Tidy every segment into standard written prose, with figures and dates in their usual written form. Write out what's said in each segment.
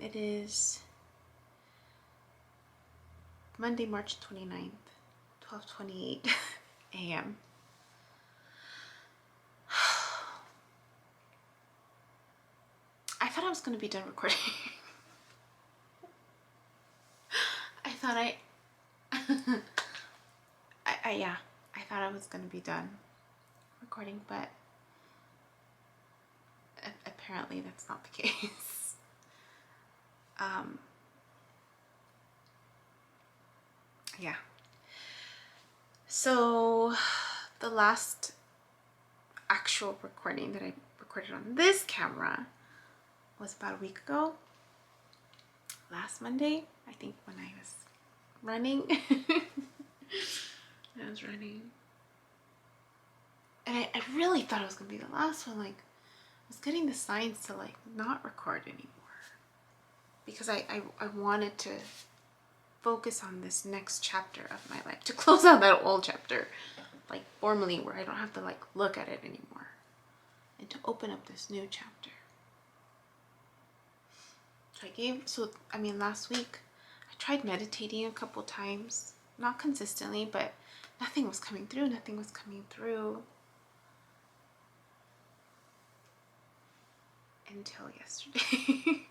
It is Monday, March 29th, 12:28 a.m. I thought I was going to be done recording. I thought I thought I was going to be done recording, but apparently that's not the case. Yeah. So the last actual recording that I recorded on this camera was about a week ago. Last Monday, I think, when I was running. I was running. And I really thought it was going to be the last one. Like, I was getting the signs to like not record anymore. Because I wanted to focus on this next chapter of my life. To close out that old chapter. Like, formally, where I don't have to like look at it anymore. And to open up this new chapter. So last week, I tried meditating a couple times. Not consistently, but nothing was coming through. Nothing was coming through. Until yesterday.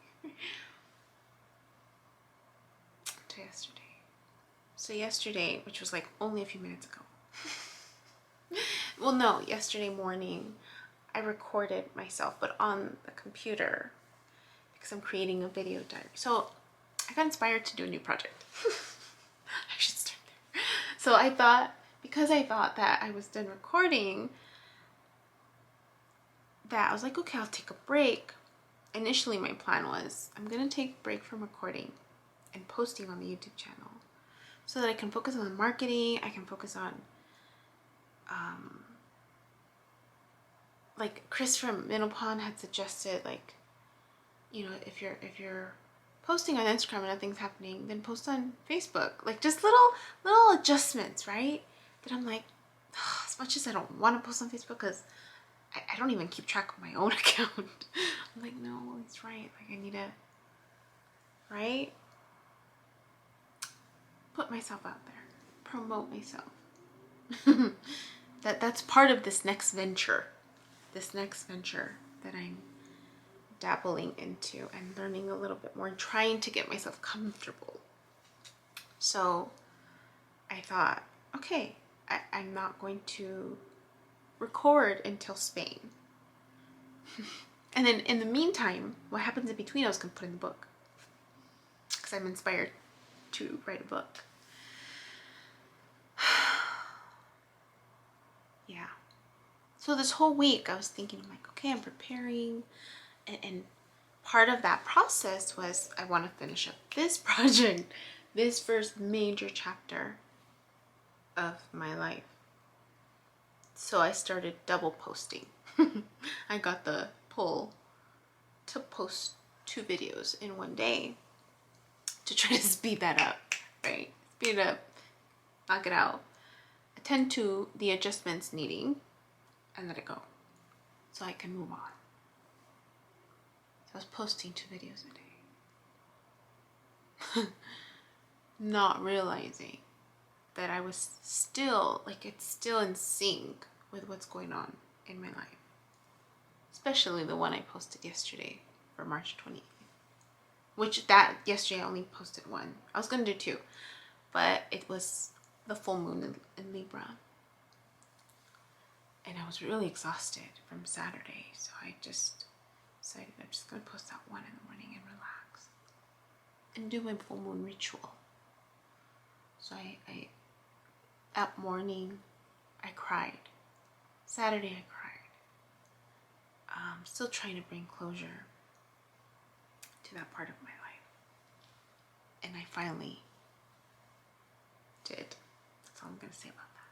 So yesterday, which was like only a few minutes ago. Well, no, yesterday morning, I recorded myself, but on the computer. Because I'm creating a video diary. So I got inspired to do a new project. I should start there. So I thought that I was done recording, that I was like, okay, I'll take a break. Initially, my plan was I'm gonna take a break from recording and posting on the YouTube channel so that I can focus on the marketing. I can focus on like Chris from Minopon had suggested, like, you know, if you're posting on Instagram and nothing's happening, then post on Facebook. Like, just little adjustments, right? That I'm like, as much as I don't want to post on Facebook, because I don't even keep track of my own account. I'm like, no, he's right. Like, I need to, right? Put myself out there. Promote myself. That's part of this next venture. This next venture that I'm dabbling into and learning a little bit more and trying to get myself comfortable. So I thought, okay, I'm not going to record until Spain. And then in the meantime, what happens in between, I was going to put in the book. Because I'm inspired to write a book. Yeah. So this whole week I was thinking, I'm like, okay, I'm preparing. And part of that process was I want to finish up this project, this first major chapter of my life. So I started double posting. I got the pull to post 2 videos in one day to try to speed that up, right? Speed it up, knock it out, attend to the adjustments needing, and let it go so I can move on. So I was posting 2 videos a day. Not realizing that I was still, like, it's still in sync with what's going on in my life. Especially the one I posted yesterday for March 28th. Which yesterday I only posted 1. I was going to do 2. But it was the full moon in Libra. And I was really exhausted from Saturday. So I just decided I'm just going to post that 1 in the morning and relax. And do my full moon ritual. So I that morning, I cried. Saturday, I cried. Still trying to bring closure to that part of my life. And I finally did. That's all I'm going to say about that.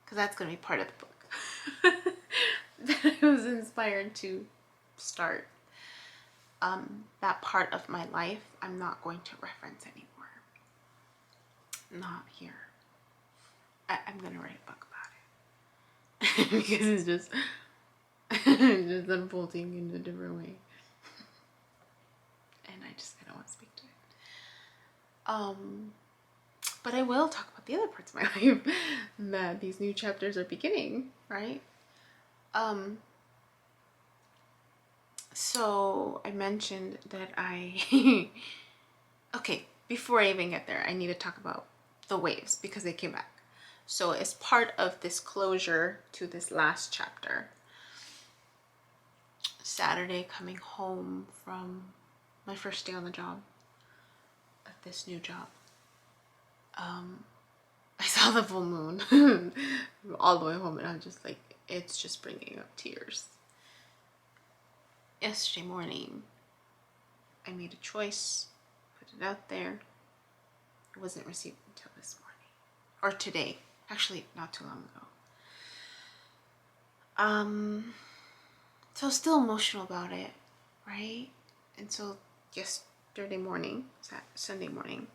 Because that's going to be part of the book. That I was inspired to start. That part of my life, I'm not going to reference anymore. Not here. I'm going to write a book about it. Because it's just unfolding in a different way. And I I don't want to speak to it. But I will talk about the other parts of my life that these new chapters are beginning, right? So I mentioned that okay, before I even get there, I need to talk about the waves because they came back. So as part of this closure to this last chapter, Saturday coming home from my first day on the job, at this new job, I saw the full moon all the way home, and I'm just like, it's just bringing up tears. Yesterday morning, I made a choice, put it out there. It wasn't received until this morning, or today, actually not too long ago. So still emotional about it, right? And so yesterday morning, Sunday morning,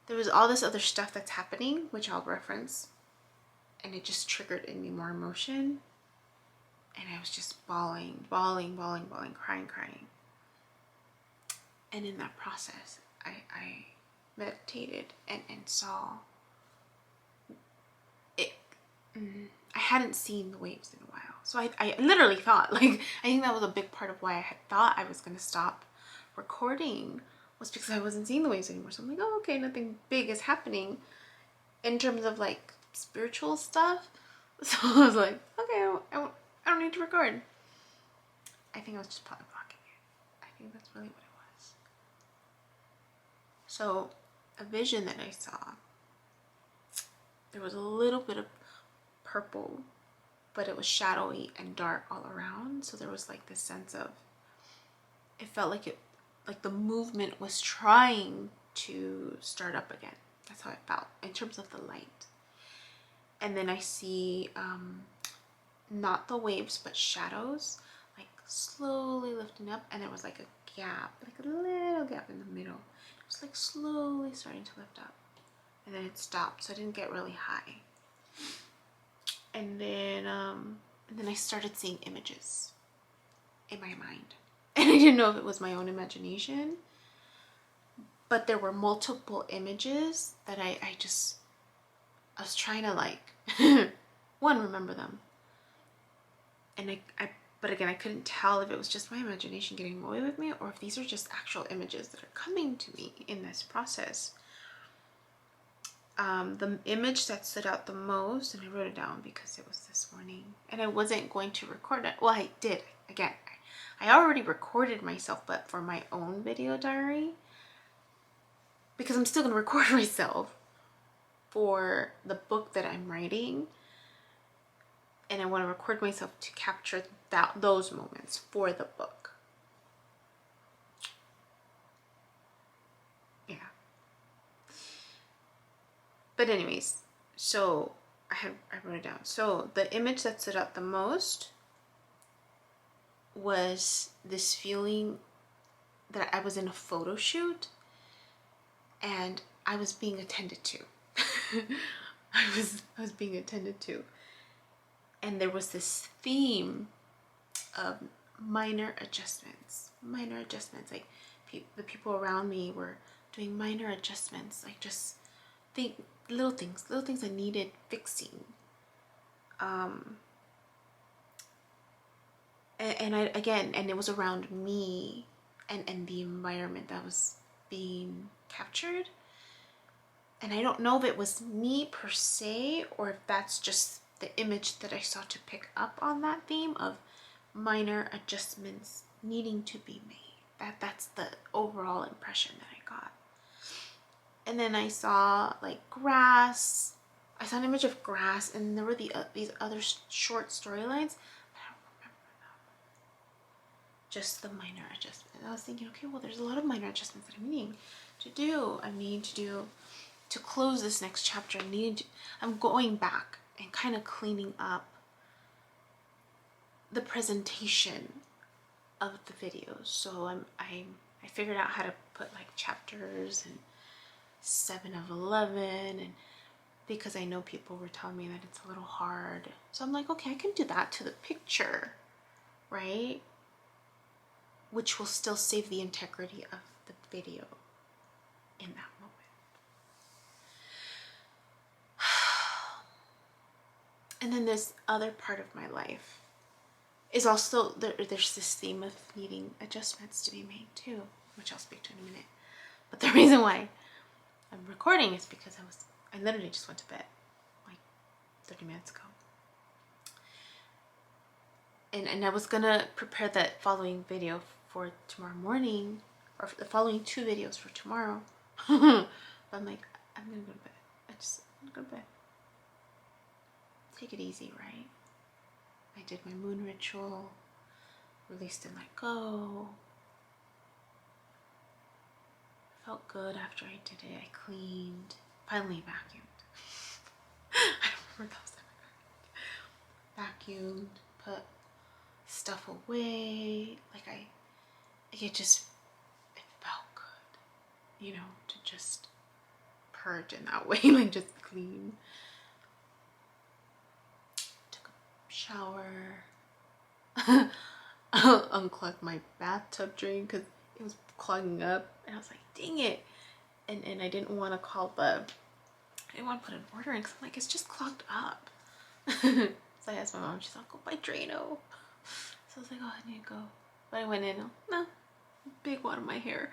there was all this other stuff that's happening, which I'll reference, and it just triggered in me more emotion. And I was just bawling, crying. And in that process, I meditated and saw it. I hadn't seen the waves in a while. So I literally thought, like, I think that was a big part of why I had thought I was going to stop recording, was because I wasn't seeing the waves anymore. So I'm like, oh, okay, nothing big is happening in terms of like spiritual stuff. So I was like, okay, I don't need to record. I think I was just probably blocking it. I think that's really what it was. So a vision that I saw, there was a little bit of purple, but it was shadowy and dark all around. So there was like this sense of, it felt like the movement was trying to start up again. That's how it felt in terms of the light. And then I see not the waves, but shadows, like slowly lifting up, and there was like a gap, like a little gap in the middle. It was like slowly starting to lift up, and then it stopped, so I didn't get really high. And then I started seeing images in my mind, and I didn't know if it was my own imagination, but there were multiple images that I was trying to like remember them. And but again, I couldn't tell if it was just my imagination getting away with me or if these are just actual images that are coming to me in this process. The image that stood out the most, and I wrote it down because it was this morning, and I wasn't going to record it. Well, I did. Again, I already recorded myself, but for my own video diary, because I'm still going to record myself for the book that I'm writing. And I want to record myself to capture those moments for the book. Yeah. But anyways, so I wrote it down. So the image that stood out the most was this feeling that I was in a photo shoot and I was being attended to. I was being attended to. And there was this theme of minor adjustments. Like the people around me were doing minor adjustments, like just little things that needed fixing. And it was around me and the environment that was being captured. And I don't know if it was me per se or if that's just the image that I saw to pick up on that theme of minor adjustments needing to be made. That's the overall impression that I got. And then I saw like grass. I saw an image of grass, and there were these other short storylines. I don't remember them. Just the minor adjustments. I was thinking, okay, well, there's a lot of minor adjustments that I'm needing to do. I need to do to close this next chapter. I'm going back and kind of cleaning up the presentation of the videos. So I figured out how to put like chapters and 7 of 11, and because I know people were telling me that it's a little hard. So I'm like, okay, I can do that to the picture, right? which will still save the integrity of the video in that moment. And then this other part of my life is also, there's this theme of needing adjustments to be made too, which I'll speak to in a minute. But the reason why I'm recording is because I literally just went to bed like 30 minutes ago. And I was gonna prepare that following video for tomorrow morning, or the following 2 videos for tomorrow. But I'm like, I'm gonna go to bed. I'm gonna go to bed. Take it easy, right? I did my moon ritual, released and let go. Felt good after I did it. I cleaned, finally vacuumed. I don't remember the last time I vacuumed, put stuff away. Like it felt good, you know, to just purge in that way, like just clean. Took a shower, unclogged my bathtub drain because it was clogging up, and I was like, dang it. And I didn't want to put an order in because I'm like, it's just clogged up. So I asked my mom, she's like, go buy Drano. So I was like, oh, I need to go. But I went in, no, big one of my hair.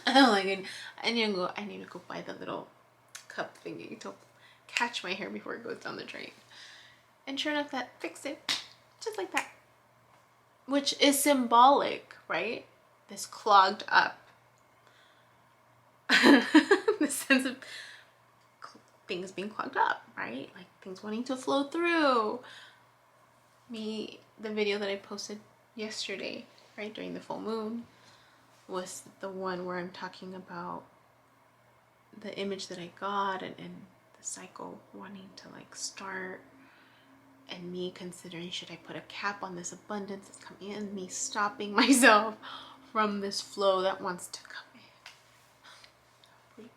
I'm like, I need to go buy the little cup thingy to catch my hair before it goes down the drain. And sure enough, that fixed it, just like that. Which is symbolic, right? This clogged up. The sense of things being clogged up, right? Like things wanting to flow through. The video that I posted yesterday, right, during the full moon, was the one where I'm talking about the image that I got and the cycle wanting to like start, and me considering, should I put a cap on this abundance that's coming in, me stopping myself from this flow that wants to come in.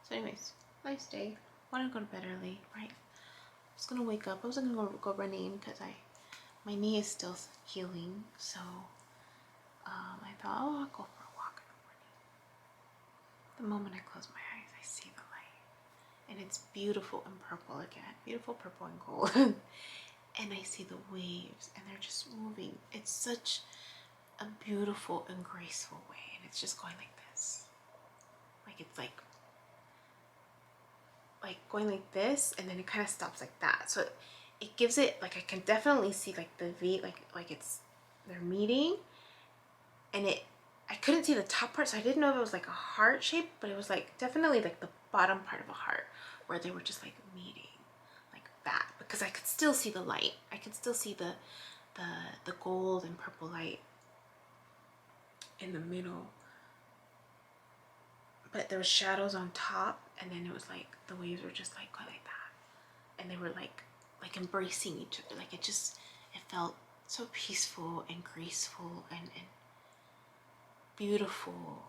So anyways, nice day. Want to go to bed early, right? I was gonna wake up. I was gonna go running because my knee is still healing. So I thought, oh, I'll go for a walk in the morning. The moment I close my eyes, I see the light, and it's beautiful and purple again, beautiful purple and gold. And I see the waves, and they're just moving. It's such a beautiful and graceful way, and it's just going like this, like it's like going like this, and then it kind of stops like that. So it gives it, like, I can definitely see like the V, like it's, they're meeting, and I couldn't see the top part, so I didn't know if it was like a heart shape, but it was like definitely like the bottom part of a heart where they were just like meeting like that, because I could still see the light. I could still see the gold and purple light in the middle, but there was shadows on top, and then it was like the waves were just like going like that, and they were like embracing each other. Like it felt so peaceful and graceful and beautiful,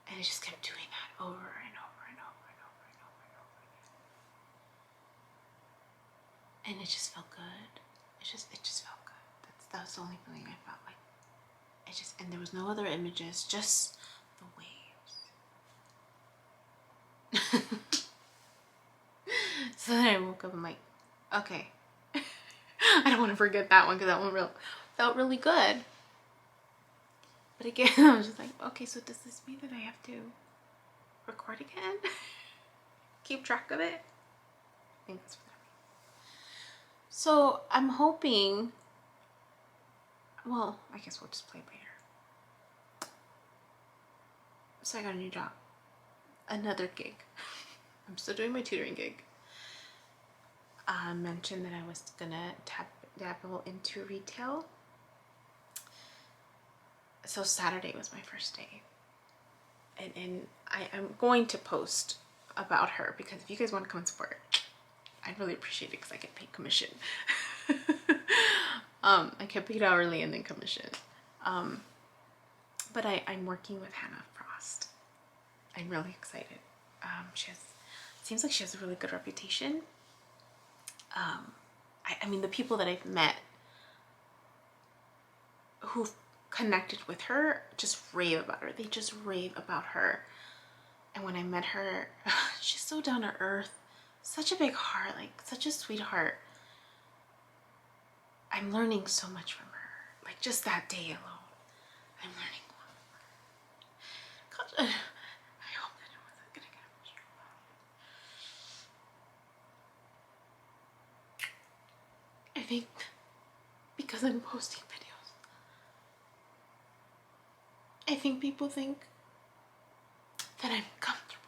and it just kept doing that over and over and over and over and over and over again, and it just felt good. It just felt good. That was the only feeling I felt. Like it just, and there was no other images, just the waves. So then I woke up, I'm like, okay. I don't want to forget that one, because that one felt really good. But again, I was just like, okay, so does this mean that I have to record again? Keep track of it? I think that's what that means. So I'm hoping, well, I guess we'll just play later. So I got a new job, another gig. I'm still doing my tutoring gig. I mentioned that I was gonna dabble into retail. So Saturday was my first day, and I'm going to post about her, because if you guys want to come and support, I'd really appreciate it, because I get paid commission. I get paid hourly and then commission. But I'm working with Hannah Frost. I'm really excited. Seems like she has a really good reputation. I mean, the people that I've met who've connected with her just rave about her. They just rave about her. And when I met her, she's so down to earth, such a big heart, like such a sweetheart. I'm learning so much from her. Like just that day alone, I'm learning a lot from her. God, I hope that it wasn't gonna get emotional. I think because I'm posting videos, I think people think that I'm comfortable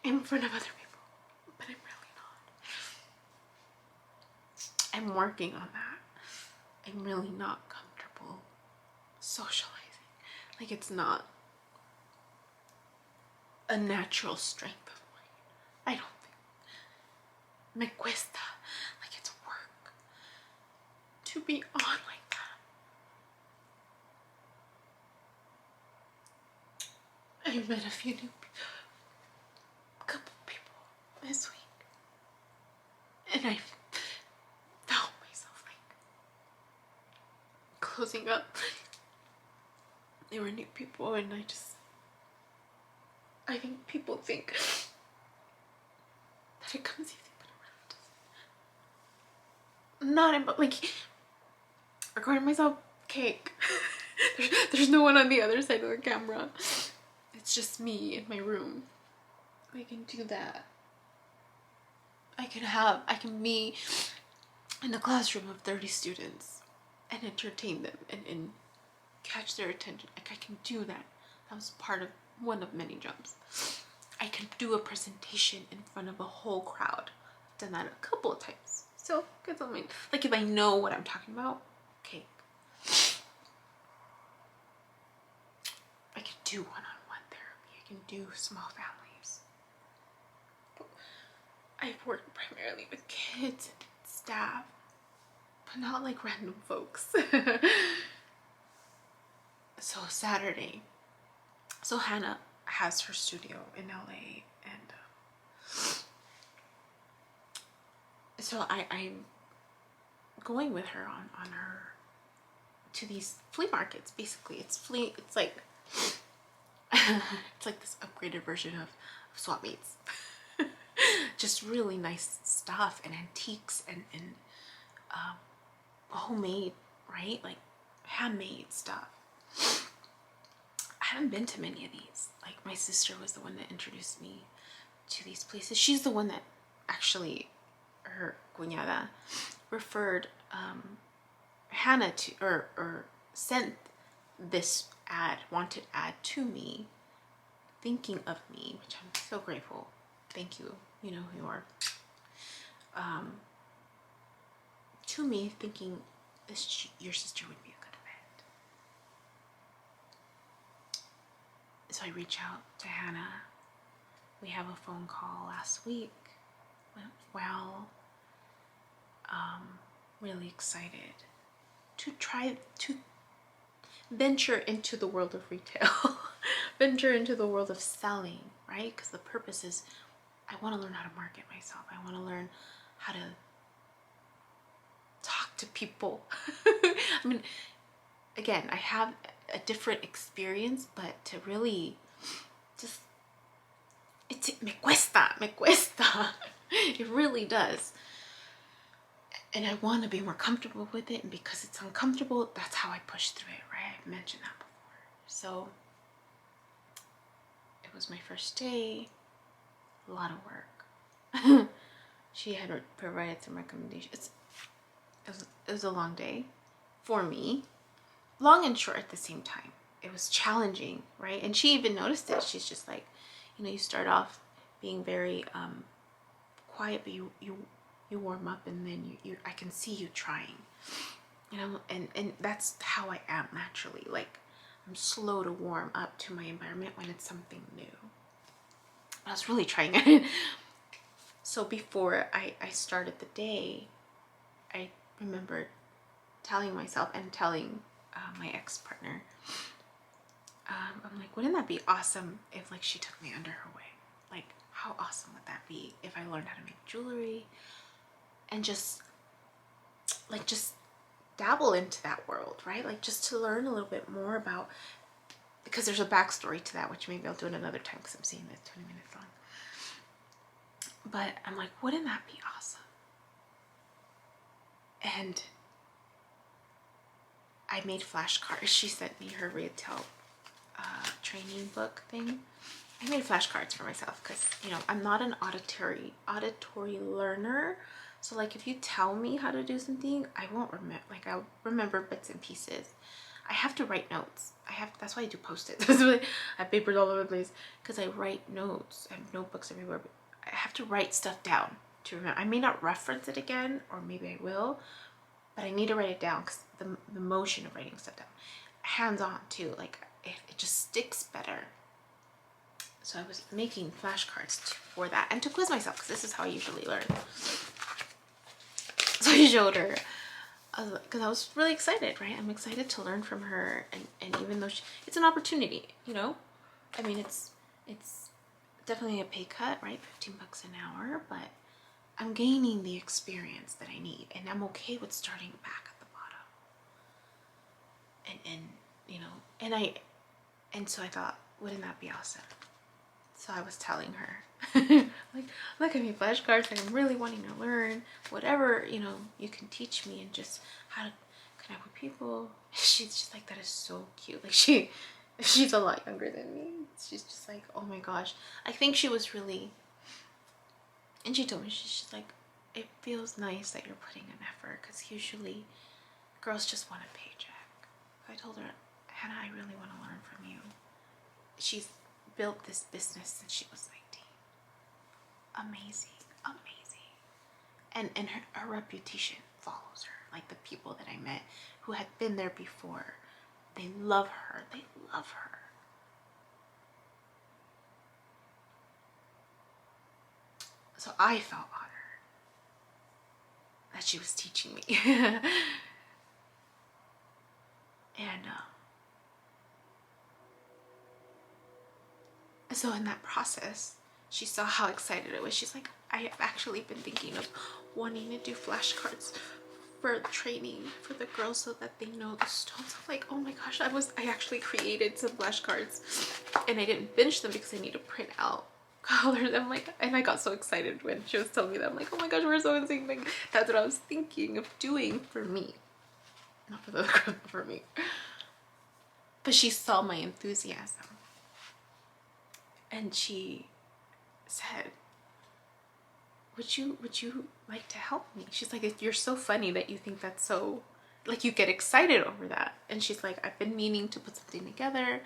in front of other people, but I'm really not. I'm working on that. I'm really not comfortable socializing. Like it's not a natural strength of mine. I don't think. Me cuesta. Like it's work to be on like that. I met a few new couple people this week, and I found myself like closing up. They were new people, and I think people think that it comes easy, but it really doesn't. Not like recording myself cake. There's no one on the other side of the camera. It's just me in my room. I can do that. I can be in a classroom of 30 students and entertain them and catch their attention. Like I can do that. That was part of one of many jobs. I can do a presentation in front of a whole crowd. I've done that a couple of times. So, good something. Like if I know what I'm talking about, cake. I can do one-on-one therapy. I can do small families. But I've worked primarily with kids and staff, but not like random folks. So Saturday, so Hannah has her studio in LA, and so I'm going with her on her to these flea markets. Basically, it's like it's like this upgraded version of swap meets. Just really nice stuff and antiques and homemade, right? Like handmade stuff. I haven't been to many of these. Like my sister was the one that introduced me to these places. She's the one that actually, her cuñada, referred Hannah to, or sent this wanted ad to me, thinking of me, which I'm so grateful. Thank you. You know who you are. To me, thinking your sister would be a good fit. So I reach out to Hannah. We have a phone call last week. Went well. Really excited to try to venture into the world of retail. Venture into the world of selling, right? Because the purpose is I want to learn how to market myself. I want to learn how to talk to people. I mean, again, I have a different experience, but to really just, me cuesta. It really does. And I want to be more comfortable with it, and because it's uncomfortable, that's how I push through it, right? I've mentioned that before. So it was my first day, a lot of work. She had provided some recommendations. It was a long day for me, long and short at the same time. It was challenging, right? And she even noticed it. She's just like, you start off being very quiet, but you warm up, and then I can see you trying, and that's how I am naturally. Like I'm slow to warm up to my environment when it's something new. I was really trying it. So before I started the day, I remembered telling myself and telling my ex-partner, I'm like, wouldn't that be awesome if like she took me under her wing? Like how awesome would that be if I learned how to make jewelry, and just dabble into that world, right? Like just to learn a little bit more about, because there's a backstory to that, which maybe I'll do it another time because I'm seeing it 20 minutes long. But I'm like, wouldn't that be awesome? And I made flashcards. She sent me her retail training book thing. I made flashcards for myself because, you know, I'm not an auditory learner. So like if you tell me how to do something, I won't remember. Like I'll remember bits and pieces. I have to write notes. That's why I do post-its. I have papers all over the place because I write notes. I have notebooks everywhere. But I have to write stuff down to remember. I may not reference it again, or maybe I will, but I need to write it down because the motion of writing stuff down, hands-on too, like it just sticks better. So I was making flashcards for that and to quiz myself because this is how I usually learn. So I showed her because I was really excited, right? I'm excited to learn from her, and even though it's an opportunity, you know, I mean, it's definitely a pay cut, right? $15 an hour, but I'm gaining the experience that I need, and I'm okay with starting back at the bottom. And you know, and so I thought, wouldn't that be awesome? So I was telling her, like, look at me, flashcards, like I'm really wanting to learn whatever, you know, you can teach me, and just how to connect with people. She's just like, that is so cute. Like she's a lot younger than me. She's just like, oh my gosh. I think she was really, and she told me, she's just like, it feels nice that you're putting an effort, because usually girls just want a paycheck. I told her, Hannah, I really want to learn from you. She's built this business since she was 19. Amazing. And her reputation follows her. Like the people that I met who had been there before, they love her. So I felt honored that she was teaching me. And so in that process, she saw how excited I was. She's like, I have actually been thinking of wanting to do flashcards for training for the girls so that they know the stones. I'm like, oh my gosh, I actually created some flashcards, and I didn't finish them because I need to print out colors. I'm like, and I got so excited when she was telling me that. I'm like, oh my gosh, we're so in sync. Like, that's what I was thinking of doing for me, not for the other girls, but for me. But she saw my enthusiasm, and she said, would you like to help me? She's like, you're so funny that you think that's so, like, you get excited over that. And she's like, I've been meaning to put something together,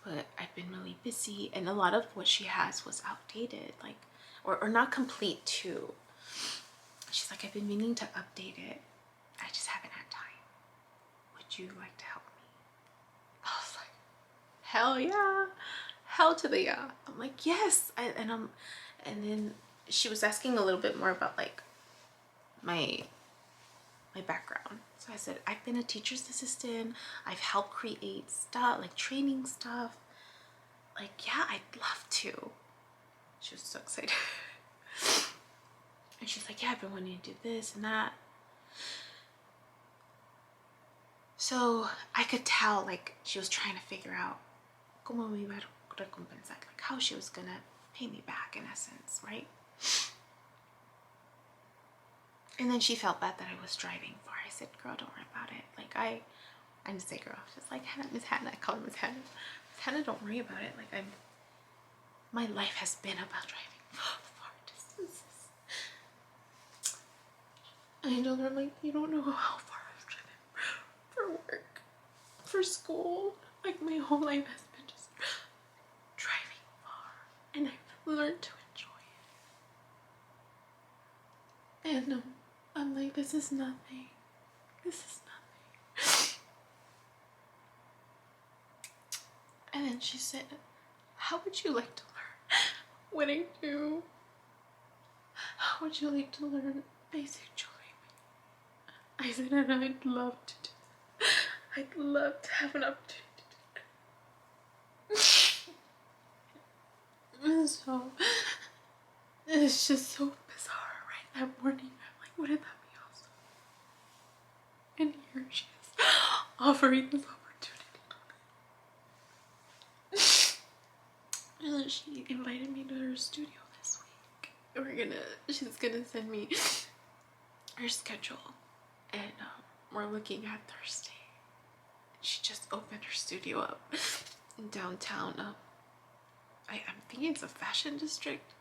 but I've been really busy, and a lot of what she has was outdated, like, or not complete too. She's like, I've been meaning to update it, I just haven't had time. Would you like to help me? I was like, hell yeah, hell to the yeah. I'm like, yes. And then she was asking a little bit more about like my background. So I said, I've been a teacher's assistant. I've helped create stuff, like training stuff. Like, yeah, I'd love to. She was so excited. And she's like, yeah, I've been wanting to do this and that. So I could tell, like, she was trying to figure out cómo me iba a recompensar, like how she was gonna pay me back in essence, right? And then she felt bad that I was driving far. I said, girl, don't worry about it. Like, I didn't say girl. She's like, Hannah, Miss Hannah. I call her Miss Hannah. Miss Hannah, don't worry about it. Like, my life has been about driving far distances. I told her, like, you don't know how far I've driven for work, for school. Like, my whole life has been just driving far, and I've learned to enjoy it. And I'm like, this is nothing. And then she said, how would you like to learn what I do? How would you like to learn basic jewelry? I said, and I'd love to do that. I'd love to have an opportunity to do that. So, it's just so bizarre right that morning. I'm like, wouldn't that be awesome? And here she is offering this opportunity. And she invited me to her studio this week. She's gonna send me her schedule, and we're looking at Thursday. She just opened her studio up in downtown. I'm thinking it's a fashion district.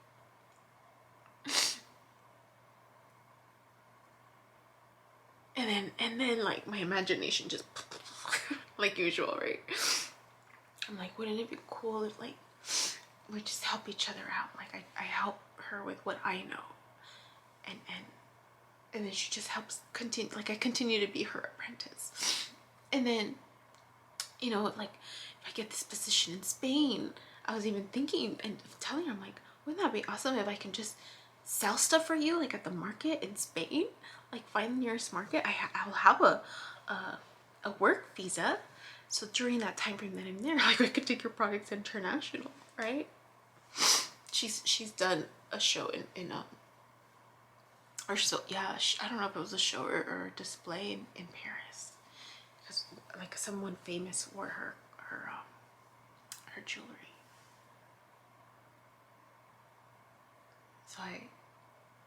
And then like my imagination just like usual, right? I'm like, wouldn't it be cool if like we just help each other out? Like I help her with what I know, and then she just helps continue. Like I continue to be her apprentice, and then, you know, like if I get this position in Spain, I was even thinking and telling her, I'm like, wouldn't that be awesome if I can just sell stuff for you, like at the market in Spain, like find the nearest market. I'll have a work visa, so during that time frame that I'm there, like I could take your products international, right? She's done a show in or so yeah, I don't know if it was a show or a display in Paris, because like someone famous wore her jewelry. So I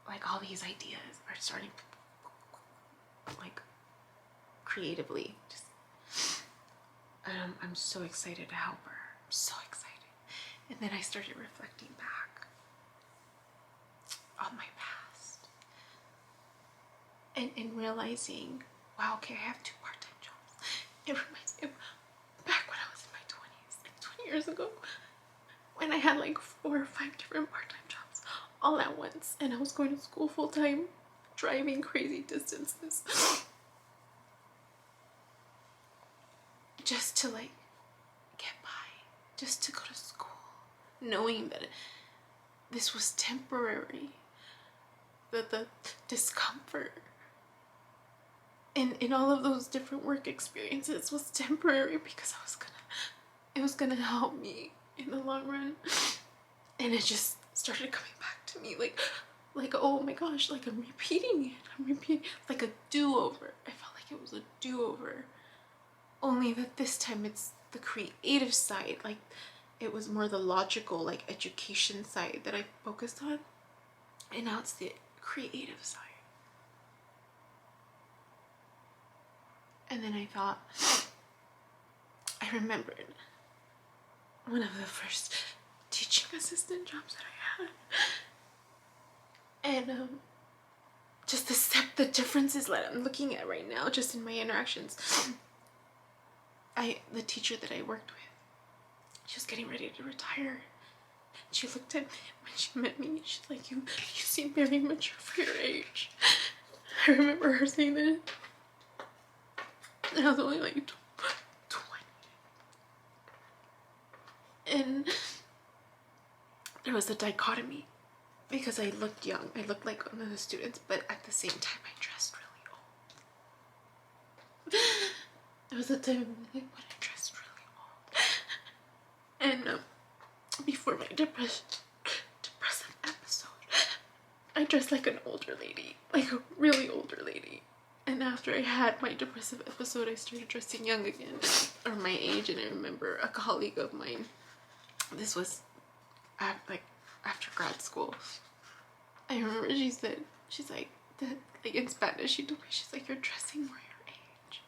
like all these ideas are starting like creatively just, I'm so excited to help her. I'm so excited. And then I started reflecting back on my past and realizing, wow, okay, I have 2 part-time jobs. It reminds me of back when I was in my 20s, like 20 years ago, when I had like 4 or 5 different part-time jobs all at once, and I was going to school full-time, driving crazy distances just to like get by, just to go to school, knowing that this was temporary, that the discomfort in all of those different work experiences was temporary, because it was gonna help me in the long run. And it just started coming back to me like oh my gosh, like I'm repeating like a do-over. I felt like it was a do-over, only that this time it's the creative side. Like it was more the logical, like education side that I focused on, and now it's the creative side. And then I thought, I remembered one of the first teaching assistant jobs that I had, and just the differences that I'm looking at right now, just in my interactions. The teacher that I worked with, she was getting ready to retire. She looked at me when she met me. She's like, you seem very mature for your age. I remember her saying that. And I was only like 20. And there was a dichotomy, because I looked young. I looked like one of the students, but at the same time I dressed really old. There was a time when I dressed really old. And before my depressive episode, I dressed like an older lady, like a really older lady. And after I had my depressive episode, I started dressing young again, or my age. And I remember a colleague of mine, this was like after grad school, I remember she said, she's like in Spanish, she told me, she's like, you're dressing more your age,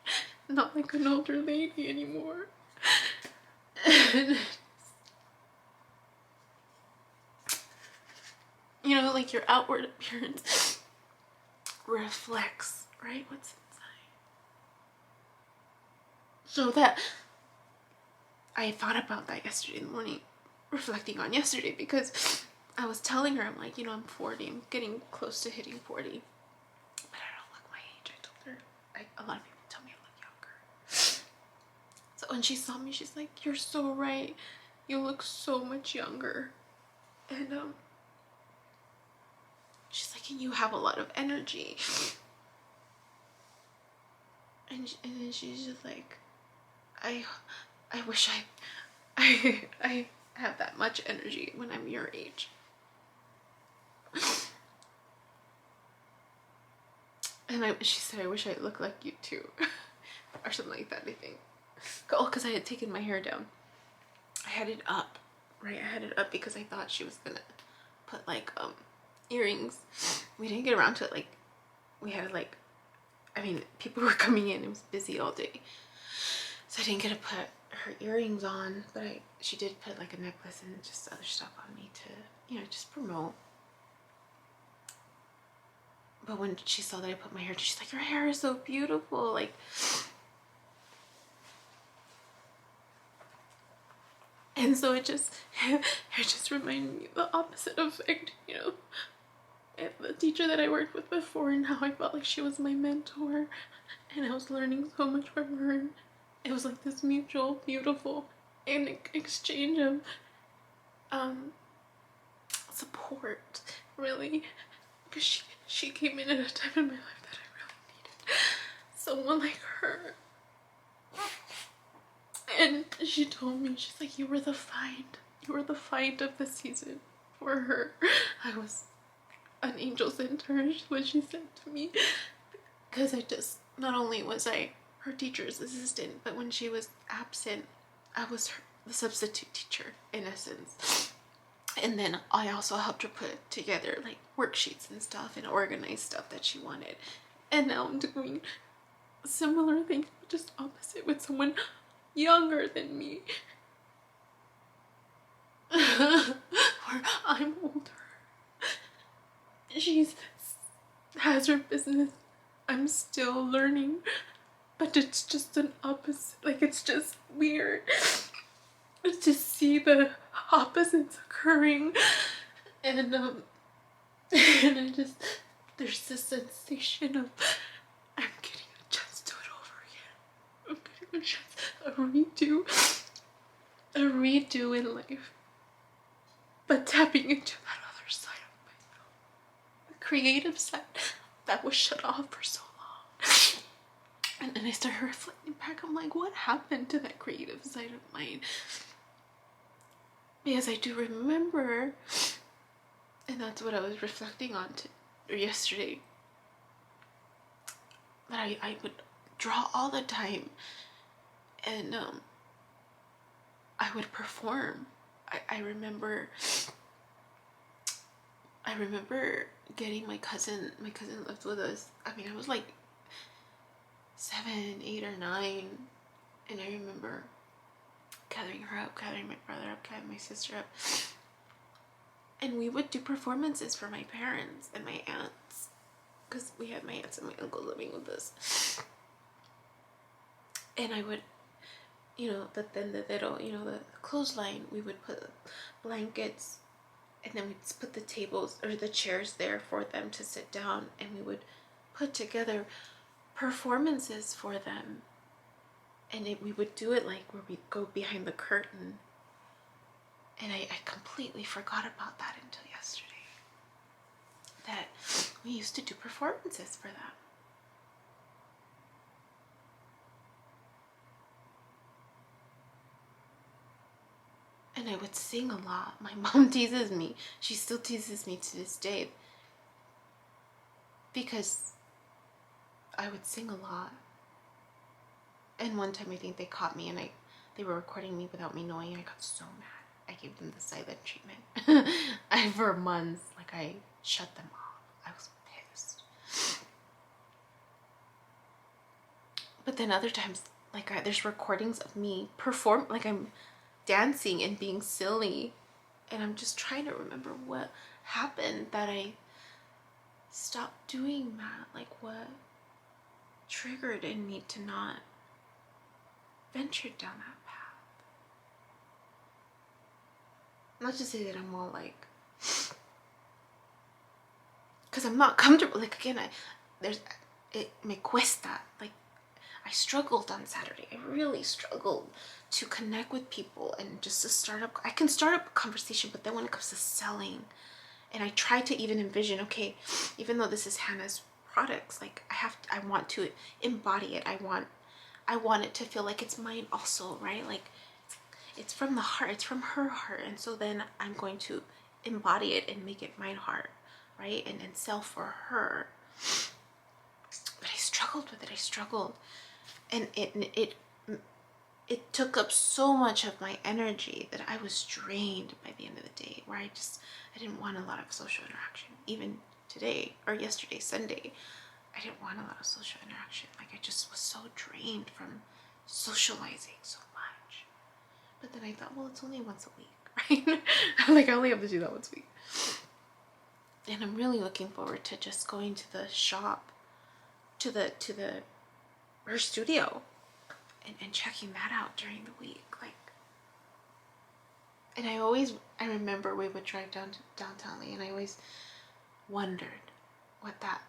not like an older lady anymore. And, you know, like your outward appearance reflects, right, what's inside. So that, I thought about that yesterday in the morning, reflecting on yesterday, because I was telling her, I'm like, you know, I'm 40, I'm getting close to hitting 40, but I don't look my age. I told her, a lot of people tell me I look younger. So when she saw me, she's like, you're so right, you look so much younger. And she's like, and you have a lot of energy. And then she's just like, I wish I have that much energy when I'm your age. And she said, I wish I looked like you too. Or something like that, I think. Oh, because I had taken my hair down. I had it up, right? I had it up because I thought she was gonna put like earrings. We didn't get around to it. Like, we had like, I mean, people were coming in. It was busy all day. So I didn't get to put her earrings on, but she did put like a necklace and just other stuff on me to, you know, just promote. But when she saw that I put my hair, she's like, your hair is so beautiful. Like, and so it just reminded me of the opposite effect, you know. And the teacher that I worked with before, and how I felt like she was my mentor, and I was learning so much from her. And it was like this mutual, beautiful exchange of support, really, because she came in at a time in my life that I really needed someone like her. And she told me, she's like, you were the find of the season for her. I was an angel sent her, is what she said to me, because not only was I her teacher's assistant, but when she was absent, I was the substitute teacher in essence. And then I also helped her put together like worksheets and stuff and organize stuff that she wanted. And now I'm doing similar things, just opposite, with someone younger than me. Where I'm older. She has her business. I'm still learning. But it's just an opposite. Like, it's just weird to see the opposites occurring. And and I just, there's this sensation of, I'm getting a chance to do it over again. I'm getting a chance, a redo in life. But tapping into that other side of myself, the creative side that was shut off for so long. And then I started reflecting back. I'm like, what happened to that creative side of mine? Because I do remember, and that's what I was reflecting on yesterday, that I would draw all the time, and I would perform. I remember getting my cousin lived with us. I mean, I was like 7, 8, or 9, and I remember gathering her up, gathering my brother up, gathering my sister up, and we would do performances for my parents and my aunts, because we had my aunts and my uncle living with us. And I would, you know, the tendedero, you know, the clothesline, we would put blankets, and then we'd put the tables or the chairs there for them to sit down, and we would put together performances for them. And we would do it like where we'd go behind the curtain. And I completely forgot about that until yesterday. That we used to do performances for them. And I would sing a lot. My mom teases me. She still teases me to this day, because I would sing a lot. And one time I think they caught me, and they were recording me without me knowing, and I got so mad. I gave them the silent treatment. For months, like, I shut them off. I was pissed. But then other times, like, there's recordings of me perform, like I'm dancing and being silly, and I'm just trying to remember what happened that I stopped doing that. Like, what triggered in me to not venture down that path. Not to say that I'm all like, because I'm not comfortable. Like, again, me cuesta. Like, I struggled on Saturday. I really struggled to connect with people and just to start up. I can start up a conversation, but then when it comes to selling, and I try to even envision, okay, even though this is Hannah's products, like, I want to embody it. I want it to feel like it's mine also, right? Like, it's from the heart, it's from her heart. And so then I'm going to embody it and make it my heart, right? And sell for her. with it. I struggled, and it took up so much of my energy that I was drained by the end of the day, where I didn't want a lot of social interaction. Even today or yesterday, Sunday, I didn't want a lot of social interaction. Like, I just was so drained from socializing so much. But then I thought, well, it's only once a week, right? Like, I only have to do that once a week. And I'm really looking forward to just going to the shop, to her studio, and checking that out during the week. Like, and I remember we would drive down to downtown Lee, and I always wondered what that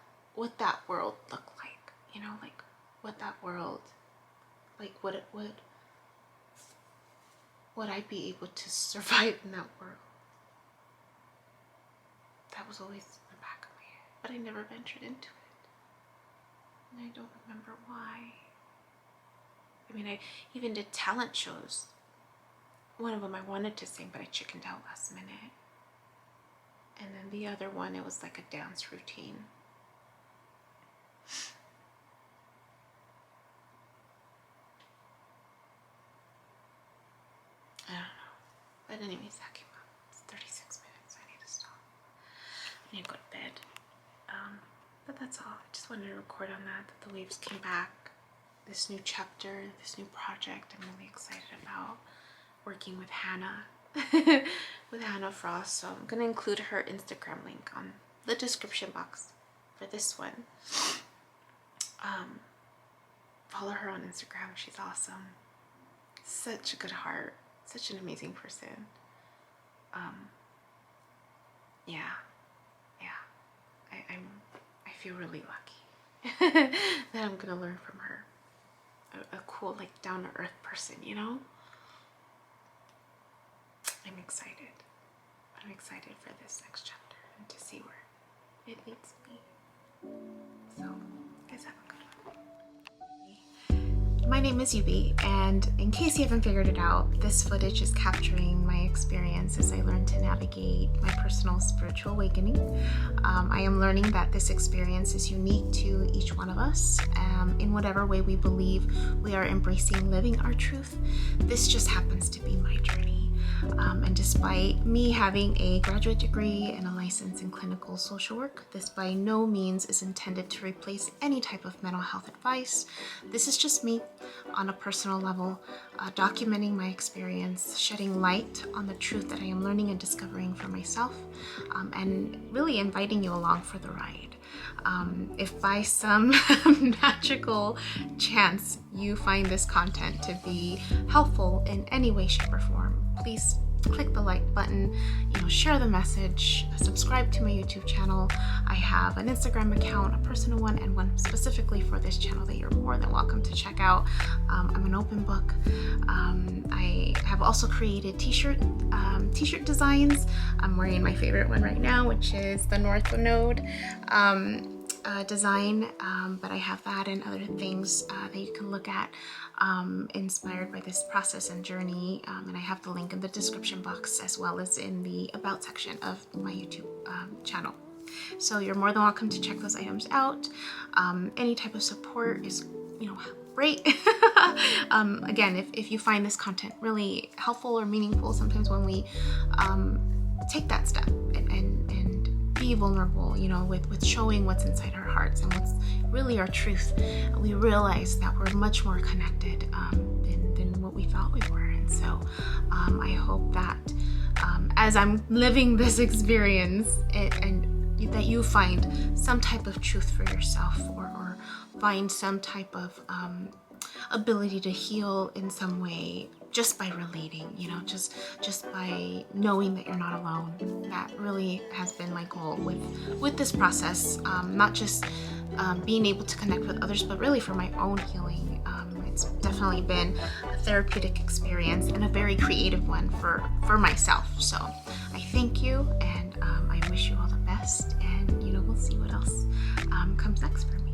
world looked like, you know, like what that world, like what it would I be able to survive in that world? That was always in the back of my head, but I never ventured into it, and I don't remember why. I mean, I even did talent shows. One of them I wanted to sing, but I chickened out last minute. And then the other one, it was like a dance routine. I don't know. But anyways, that came up. It's 36 minutes. I need to stop. I need to go to bed. But that's all. I just wanted to record on that the waves came back. This new chapter, this new project, I'm really excited about working with Hannah, with Hannah Frost. So I'm going to include her Instagram link on the description box for this one. Follow her on Instagram. She's awesome. Such a good heart. Such an amazing person. I feel really lucky that I'm going to learn from her. A cool, like, down-to-earth person, you know? I'm excited. I'm excited for this next chapter and to see where it leads me. So, guys, have a good one. My name is Yubi, and in case you haven't figured it out, this footage is capturing my experience as I learn to navigate my personal spiritual awakening. I am learning that this experience is unique to each one of us. In whatever way we believe we are embracing living our truth, this just happens to be my journey. And despite me having a graduate degree and a license in clinical social work, this by no means is intended to replace any type of mental health advice. This is just me on a personal level, documenting my experience, shedding light on the truth that I am learning and discovering for myself, and really inviting you along for the ride. If by some magical chance you find this content to be helpful in any way, shape, or form, please click the like button, share the message, subscribe to my YouTube channel. I have an Instagram account, a personal one, and one specifically for this channel that you're more than welcome to check out. I'm an open book. I have also created t-shirt designs. I'm wearing my favorite one right now, which is the North Node design, but I have that and other things that you can look at inspired by this process and journey, and I have the link in the description box as well as in the about section of my YouTube channel. So you're more than welcome to check those items out. Any type of support is great. Again, if you find this content really helpful or meaningful, sometimes when we take that step and be vulnerable, with showing what's inside our hearts and what's really our truth, we realize that we're much more connected than what we thought we were. And so I hope that as I'm living this experience and that you find some type of truth for yourself, or find some type of ability to heal in some way just by relating, just by knowing that you're not alone. That really has been my goal with this process, not just being able to connect with others, but really for my own healing. It's definitely been a therapeutic experience and a very creative one for myself. So I thank you, and I wish you all the best, and we'll see what else comes next for me.